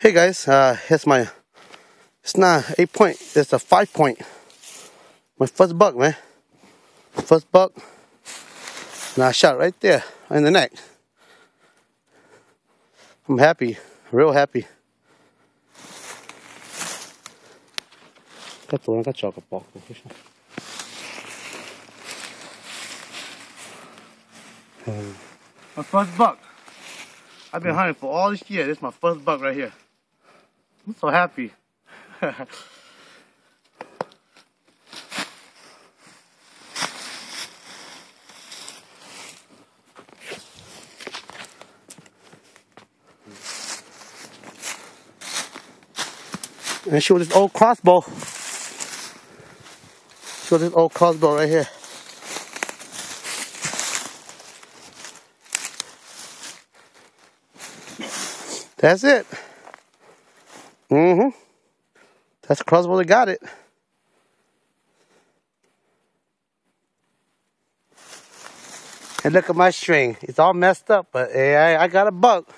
Hey guys, here's my, it's not 8-point, it's a 5-point. My first buck, man. First buck. And I shot right there in the neck. I'm happy, real happy. My first buck. I've been hunting for all this year. This is my first buck right here. I'm so happy. And show this old crossbow. Show this old crossbow right here. That's it. That's the crossbow that got it. And look at my string. It's all messed up, but hey, I got a buck.